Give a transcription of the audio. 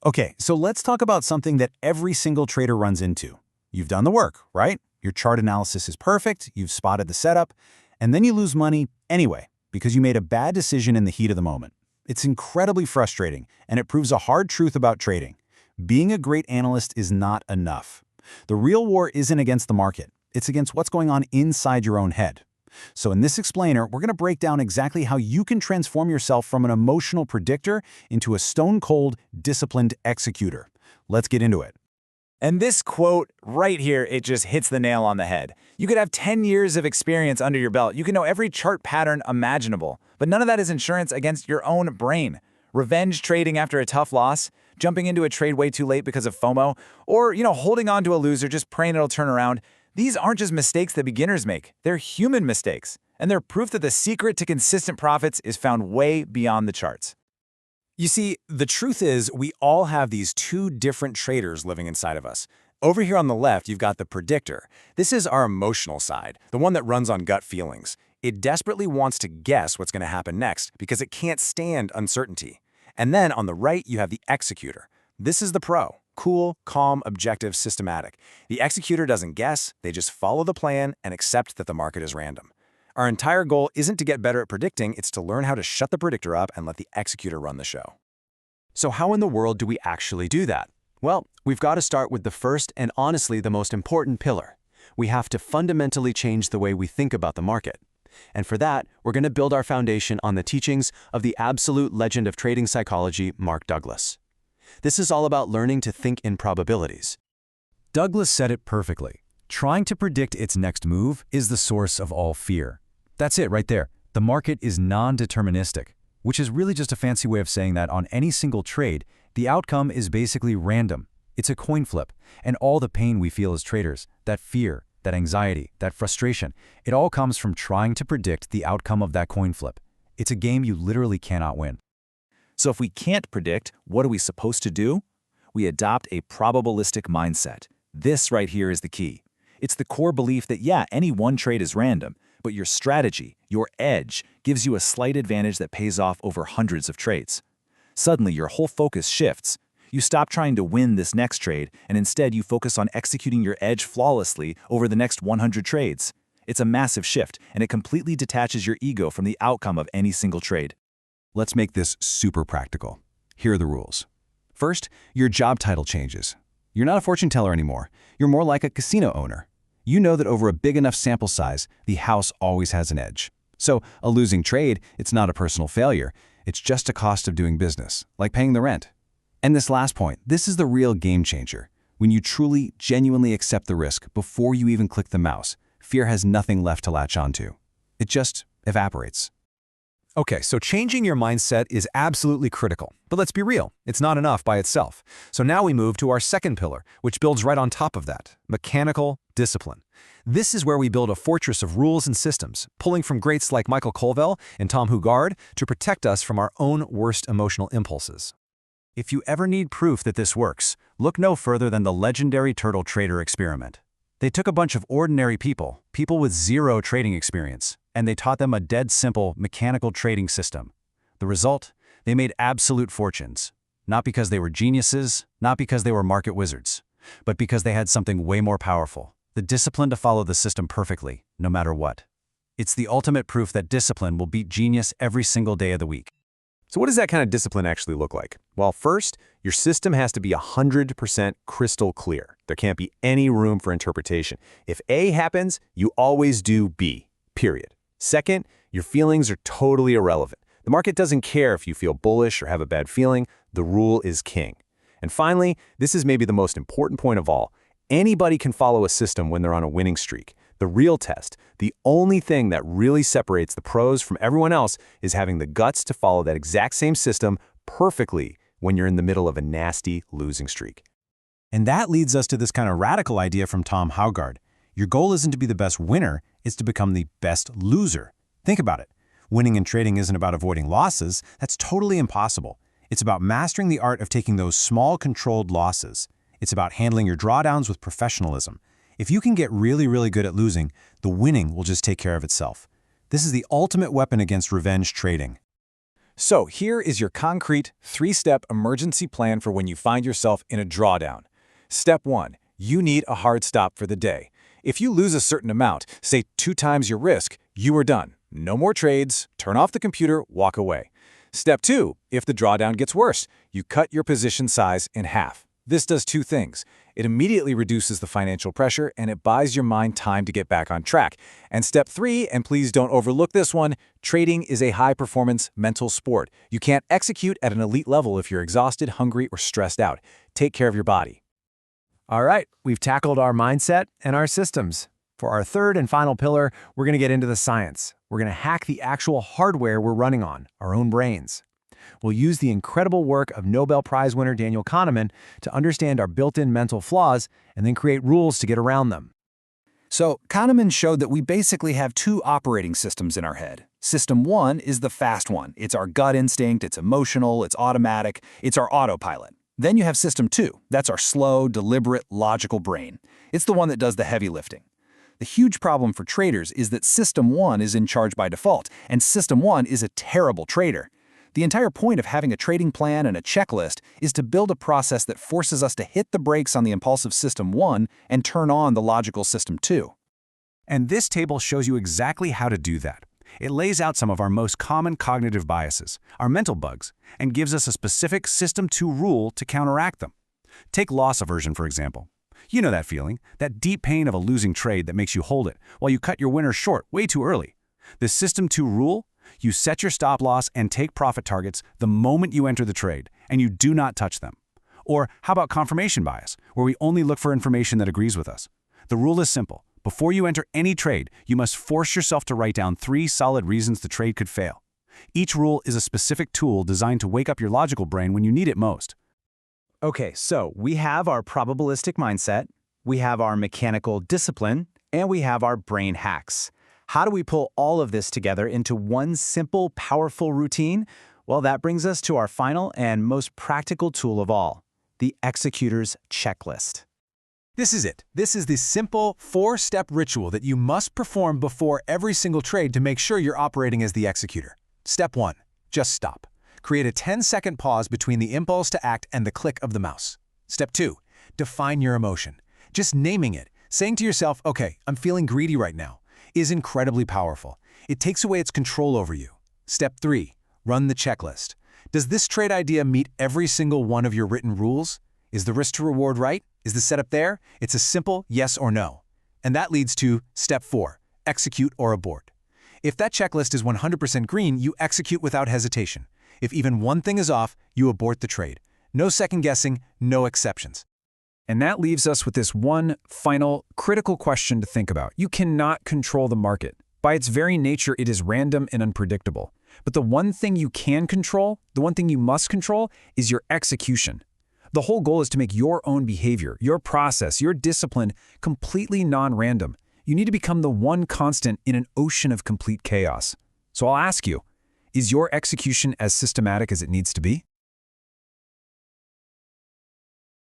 Okay, so let's talk about something that every single trader runs into. You've done the work, right? Your chart analysis is perfect, you've spotted the setup, and then you lose money anyway because you made a bad decision in the heat of the moment. It's incredibly frustrating, and it proves a hard truth about trading. Being a great analyst is not enough. The real war isn't against the market. It's against what's going on inside your own head. So in this explainer, we're going to break down exactly how you can transform yourself from an emotional predictor into a stone-cold, disciplined executor. Let's get into it. And this quote right here, it just hits the nail on the head. You could have 10 years of experience under your belt. You can know every chart pattern imaginable. But none of that is insurance against your own brain. Revenge trading after a tough loss, jumping into a trade way too late because of FOMO, or, holding on to a loser just praying it'll turn around. These aren't just mistakes that beginners make. They're human mistakes. And they're proof that the secret to consistent profits is found way beyond the charts. You see, the truth is we all have these two different traders living inside of us. Over here on the left, you've got the predictor. This is our emotional side, the one that runs on gut feelings. It desperately wants to guess what's going to happen next because it can't stand uncertainty. And then on the right, you have the executor. This is the pro. Cool, calm, objective, systematic. The executor doesn't guess, they just follow the plan and accept that the market is random. Our entire goal isn't to get better at predicting, it's to learn how to shut the predictor up and let the executor run the show. So how in the world do we actually do that? Well, we've got to start with the first and honestly the most important pillar. We have to fundamentally change the way we think about the market. And for that, we're going to build our foundation on the teachings of the absolute legend of trading psychology, Mark Douglas. This is all about learning to think in probabilities. Douglas said it perfectly. Trying to predict its next move is the source of all fear. That's it right there. The market is non-deterministic, which is really just a fancy way of saying that on any single trade, the outcome is basically random. It's a coin flip, and all the pain we feel as traders, that fear, that anxiety, that frustration, it all comes from trying to predict the outcome of that coin flip. It's a game you literally cannot win. So if we can't predict, what are we supposed to do? We adopt a probabilistic mindset. This right here is the key. It's the core belief that, yeah, any one trade is random, but your strategy, your edge, gives you a slight advantage that pays off over hundreds of trades. Suddenly, your whole focus shifts. You stop trying to win this next trade, and instead you focus on executing your edge flawlessly over the next 100 trades. It's a massive shift, and it completely detaches your ego from the outcome of any single trade. Let's make this super practical. Here are the rules. First, your job title changes. You're not a fortune teller anymore. You're more like a casino owner. You know that over a big enough sample size, the house always has an edge. So a losing trade, it's not a personal failure. It's just a cost of doing business, like paying the rent. And this last point, this is the real game changer. When you truly, genuinely accept the risk before you even click the mouse, fear has nothing left to latch onto. It just evaporates. Okay, so changing your mindset is absolutely critical. But let's be real, it's not enough by itself. So now we move to our second pillar, which builds right on top of that, mechanical discipline. This is where we build a fortress of rules and systems, pulling from greats like Michael Colville and Tom Hugard to protect us from our own worst emotional impulses. If you ever need proof that this works, look no further than the legendary turtle trader experiment. They took a bunch of ordinary people with zero trading experience, and they taught them a dead simple mechanical trading system. The result? They made absolute fortunes. Not because they were geniuses, not because they were market wizards, but because they had something way more powerful, the discipline to follow the system perfectly, no matter what. It's the ultimate proof that discipline will beat genius every single day of the week. So what does that kind of discipline actually look like? Well, first, your system has to be 100% crystal clear. There can't be any room for interpretation. If A happens, you always do B, period. Second, your feelings are totally irrelevant. The market doesn't care if you feel bullish or have a bad feeling. The rule is king. And finally, this is maybe the most important point of all. Anybody can follow a system when they're on a winning streak. The real test, the only thing that really separates the pros from everyone else, is having the guts to follow that exact same system perfectly when you're in the middle of a nasty losing streak. And that leads us to this kind of radical idea from Tom Hugard. Your goal isn't to be the best winner, it's to become the best loser. Think about it. Winning in trading isn't about avoiding losses. That's totally impossible. It's about mastering the art of taking those small, controlled losses. It's about handling your drawdowns with professionalism. If you can get really, really good at losing, the winning will just take care of itself. This is the ultimate weapon against revenge trading. So here is your concrete 3-step emergency plan for when you find yourself in a drawdown. Step 1. You need a hard stop for the day. If you lose a certain amount, say 2 times your risk, you are done. No more trades, turn off the computer, walk away. Step 2. If the drawdown gets worse, you cut your position size in half. This does 2 things. It immediately reduces the financial pressure, and it buys your mind time to get back on track. And step 3, and please don't overlook this one, trading is a high-performance mental sport. You can't execute at an elite level if you're exhausted, hungry, or stressed out. Take care of your body. All right, we've tackled our mindset and our systems. For our third and final pillar, we're going to get into the science. We're going to hack the actual hardware we're running on, our own brains. We'll use the incredible work of Nobel Prize winner Daniel Kahneman to understand our built-in mental flaws and then create rules to get around them. So, Kahneman showed that we basically have 2 operating systems in our head. System 1 is the fast one. It's our gut instinct, it's emotional, it's automatic, it's our autopilot. Then you have System 2. That's our slow, deliberate, logical brain. It's the one that does the heavy lifting. The huge problem for traders is that System 1 is in charge by default, and System 1 is a terrible trader. The entire point of having a trading plan and a checklist is to build a process that forces us to hit the brakes on the impulsive System 1 and turn on the logical System 2. And this table shows you exactly how to do that. It lays out some of our most common cognitive biases, our mental bugs, and gives us a specific System 2 rule to counteract them. Take loss aversion, for example. You know that feeling, that deep pain of a losing trade that makes you hold it while you cut your winner short way too early. The System 2 rule: you set your stop loss and take profit targets the moment you enter the trade, and you do not touch them. Or how about confirmation bias, where we only look for information that agrees with us? The rule is simple. Before you enter any trade, you must force yourself to write down 3 solid reasons the trade could fail. Each rule is a specific tool designed to wake up your logical brain when you need it most. Okay, so we have our probabilistic mindset, we have our mechanical discipline, and we have our brain hacks. How do we pull all of this together into one simple, powerful routine? Well, that brings us to our final and most practical tool of all, the Executor's checklist. This is it. This is the simple 4-step ritual that you must perform before every single trade to make sure you're operating as the executor. Step 1. Just stop. Create a 10-second pause between the impulse to act and the click of the mouse. Step 2. Define your emotion. Just naming it, saying to yourself, okay, I'm feeling greedy right now, is incredibly powerful. It takes away its control over you. Step 3. Run the checklist. Does this trade idea meet every single one of your written rules? Is the risk to reward right? Is the setup there? It's a simple yes or no. And that leads to Step 4. Execute or abort. If that checklist is 100% green, you execute without hesitation. If even one thing is off, you abort the trade. No second guessing, no exceptions. And that leaves us with this one final critical question to think about. You cannot control the market. By its very nature, it is random and unpredictable. But the one thing you can control, the one thing you must control, is your execution. The whole goal is to make your own behavior, your process, your discipline completely non-random. You need to become the one constant in an ocean of complete chaos. So I'll ask you, is your execution as systematic as it needs to be?